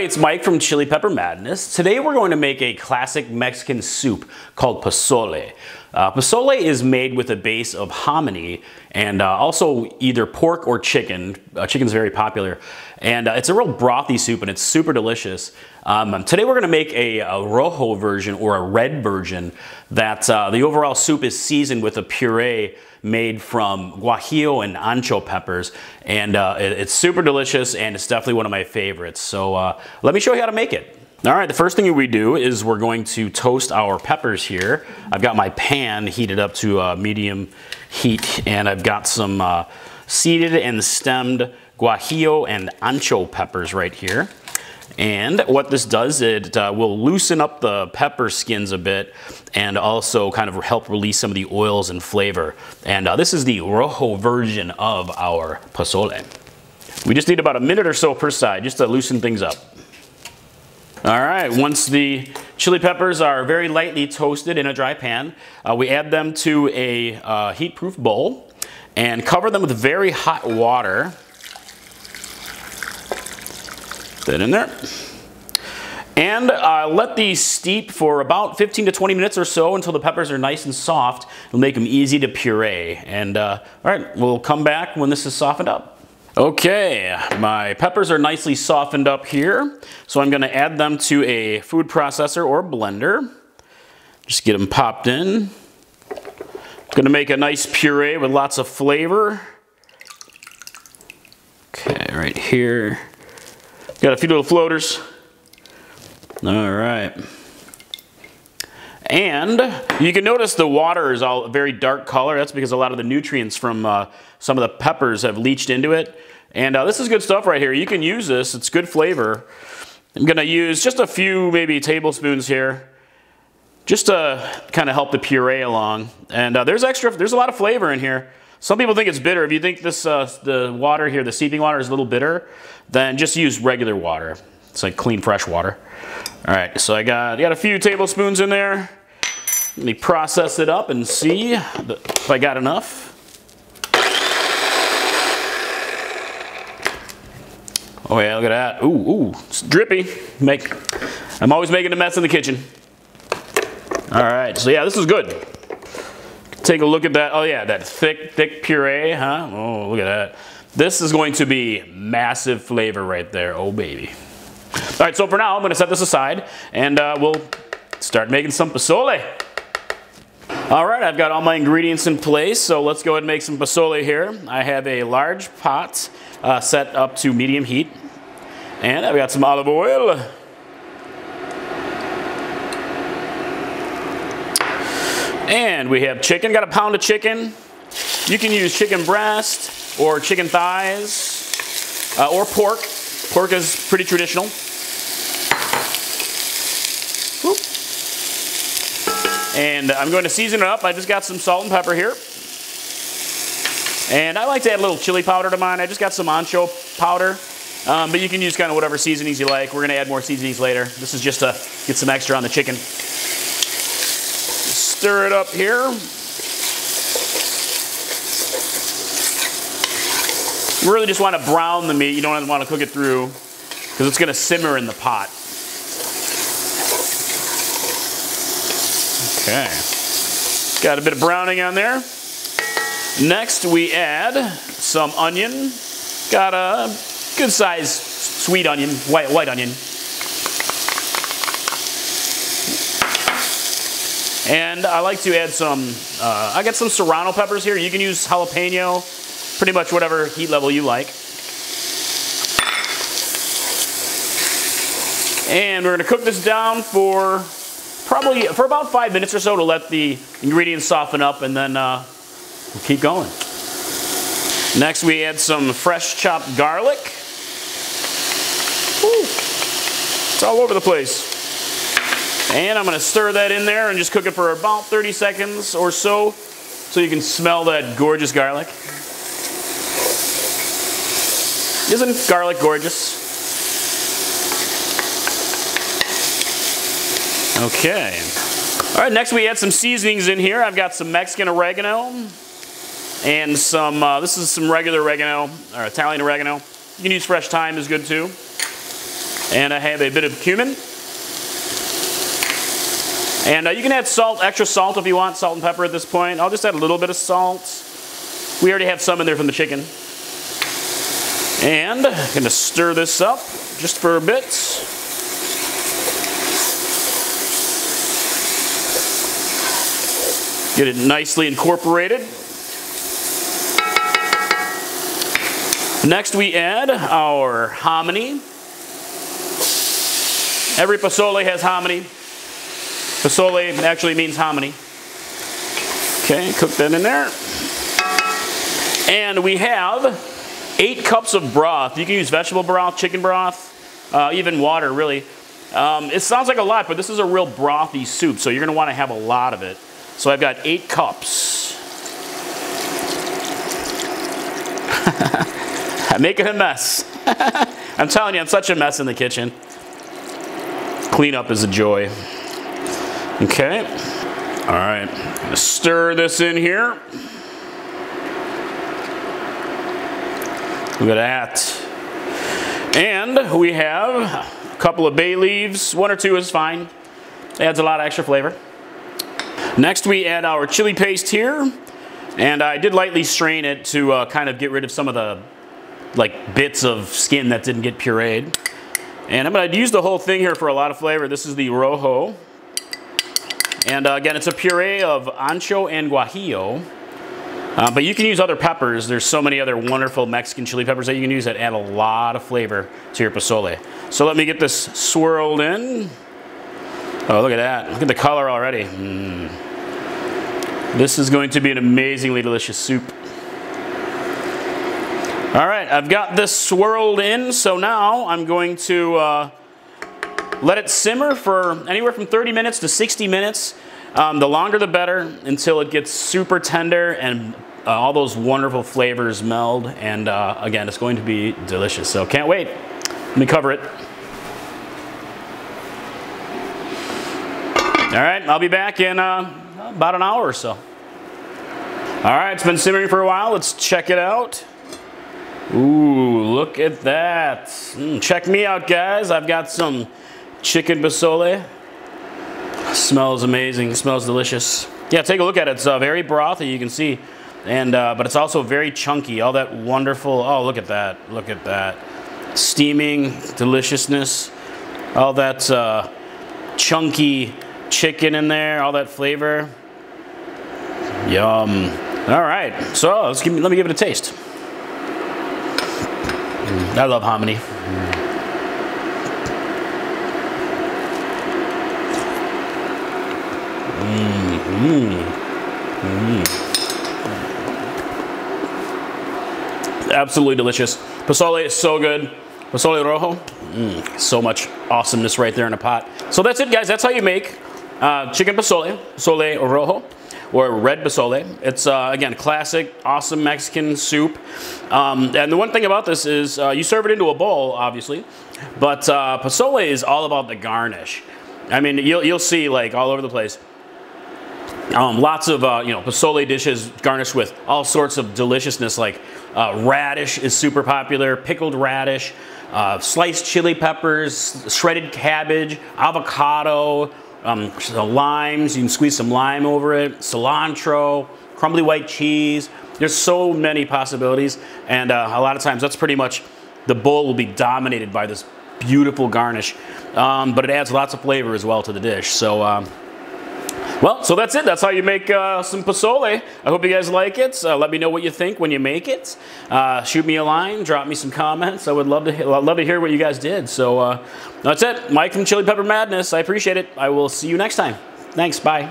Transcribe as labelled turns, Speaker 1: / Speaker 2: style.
Speaker 1: everybody, it's Mike from Chili Pepper Madness. Today we're going to make a classic Mexican soup called pozole. Pozole is made with a base of hominy and also either pork or chicken. Chicken's very popular. And it's a real brothy soup and it's super delicious. Today we're going to make a rojo version or a red version that the overall soup is seasoned with a puree made from guajillo and ancho peppers, and it's super delicious and it's definitely one of my favorites. So let me show you how to make it. All right, the first thing we do is we're going to toast our peppers here. I've got my pan heated up to medium heat, and I've got some seeded and stemmed guajillo and ancho peppers right here. And what this does, it will loosen up the pepper skins a bit and also kind of help release some of the oils and flavor. And this is the rojo version of our pozole. We just need about a minute or so per side just to loosen things up. All right, once the chili peppers are very lightly toasted in a dry pan, we add them to a heat-proof bowl and cover them with very hot water. That in there. And let these steep for about 15 to 20 minutes or so until the peppers are nice and soft. It'll make them easy to puree. And all right, we'll come back when this is softened up. Okay, my peppers are nicely softened up here. So I'm gonna add them to a food processor or blender. Just get them popped in. Gonna make a nice puree with lots of flavor. Okay, right here. Got a few little floaters. All right. And you can notice the water is all a very dark color. That's because a lot of the nutrients from some of the peppers have leached into it. And this is good stuff right here. You can use this. It's good flavor. I'm going to use just a few, maybe tablespoons here, just to kind of help the puree along. And there's a lot of flavor in here. Some people think it's bitter. If you think this the water here, the seeping water, is a little bitter, then just use regular water. It's like clean, fresh water. All right, so I got a few tablespoons in there. Let me process it up and see if I got enough. Oh yeah, look at that. Ooh, it's drippy. I'm always making a mess in the kitchen. All right, so yeah, this is good. Take a look at that. Oh yeah, that thick puree, huh? Oh, look at that. This is going to be massive flavor right there. Oh baby. All right, so for now, I'm gonna set this aside and we'll start making some pozole. All right, I've got all my ingredients in place, so let's go ahead and make some pozole here. I have a large pot set up to medium heat, and I've got some olive oil. And we have chicken, got a pound of chicken. You can use chicken breast or chicken thighs or pork. Pork is pretty traditional. Whoop. And I'm going to season it up. I just got some salt and pepper here. And I like to add a little chili powder to mine. I just got some ancho powder. But you can use kind of whatever seasonings you like. We're going to add more seasonings later. This is just to get some extra on the chicken. Stir it up here. You really just want to brown the meat. You don't want to cook it through because it's going to simmer in the pot. Okay. Got a bit of browning on there. Next we add some onion. Got a good size sweet onion, white onion. And I like to add some, I got some serrano peppers here. You can use jalapeno, pretty much whatever heat level you like. And we're gonna cook this down for about 5 minutes or so to let the ingredients soften up, and then we'll keep going. Next we add some fresh chopped garlic. Ooh, it's all over the place. And I'm going to stir that in there and just cook it for about 30 seconds or so you can smell that gorgeous garlic. Isn't garlic gorgeous? Okay. All right, next we add some seasonings in here. I've got some Mexican oregano and some, this is some regular oregano, or Italian oregano. You can use fresh thyme, is good too. And I have a bit of cumin. And you can add salt, extra salt if you want, salt and pepper at this point. I'll just add a little bit of salt. We already have some in there from the chicken. And I'm going to stir this up just for a bit. Get it nicely incorporated. Next we add our hominy. Every pozole has hominy. Pozole actually means hominy. Okay, cook that in there. And we have 8 cups of broth. You can use vegetable broth, chicken broth, even water, really. It sounds like a lot, but this is a real brothy soup, so you're going to want to have a lot of it. So I've got 8 cups. I'm making a mess. I'm telling you, I'm such a mess in the kitchen. Cleanup is a joy. Okay. All right. I'm going to stir this in here. Look at that. And we have a couple of bay leaves. 1 or 2 is fine. Adds a lot of extra flavor. Next we add our chili paste here. And I did lightly strain it to kind of get rid of some of the bits of skin that didn't get pureed. And I'm going to use the whole thing here for a lot of flavor. This is the rojo. And again, it's a puree of ancho and guajillo. But you can use other peppers. There's so many other wonderful Mexican chili peppers that you can use that add a lot of flavor to your pozole. So let me get this swirled in. Oh, look at that. Look at the color already. This is going to be an amazingly delicious soup. All right, I've got this swirled in, so now I'm going to let it simmer for anywhere from 30 minutes to 60 minutes. The longer the better, until it gets super tender and all those wonderful flavors meld. And again, it's going to be delicious. So can't wait. Let me cover it. All right, I'll be back in about an hour or so. All right, it's been simmering for a while. Let's check it out. Ooh, look at that. Check me out, guys. I've got some chicken pozole. Smells amazing. Smells delicious. Yeah, take a look at it. It's very brothy, you can see. And but it's also very chunky. All that wonderful, oh, look at that. Look at that. Steaming deliciousness. All that chunky chicken in there. All that flavor. Yum. All right, so let me give it a taste. I love hominy. Absolutely delicious. Pozole is so good. Pozole rojo. So much awesomeness right there in a pot. So that's it, guys. That's how you make chicken pozole, pozole rojo, or red pozole. It's, again, classic, awesome Mexican soup. And the one thing about this is you serve it into a bowl, obviously, but pozole is all about the garnish. I mean, you'll see, like, all over the place. Lots of, pozole dishes garnished with all sorts of deliciousness, like radish is super popular, pickled radish, sliced chili peppers, shredded cabbage, avocado, limes, you can squeeze some lime over it, cilantro, crumbly white cheese. There's so many possibilities, and a lot of times that's pretty much, the bowl will be dominated by this beautiful garnish, but it adds lots of flavor as well to the dish. So, well, so that's it. That's how you make some pozole. I hope you guys like it. Let me know what you think when you make it. Shoot me a line, drop me some comments. I would love to hear what you guys did. So that's it. Mike from Chili Pepper Madness. I appreciate it. I will see you next time. Thanks. Bye.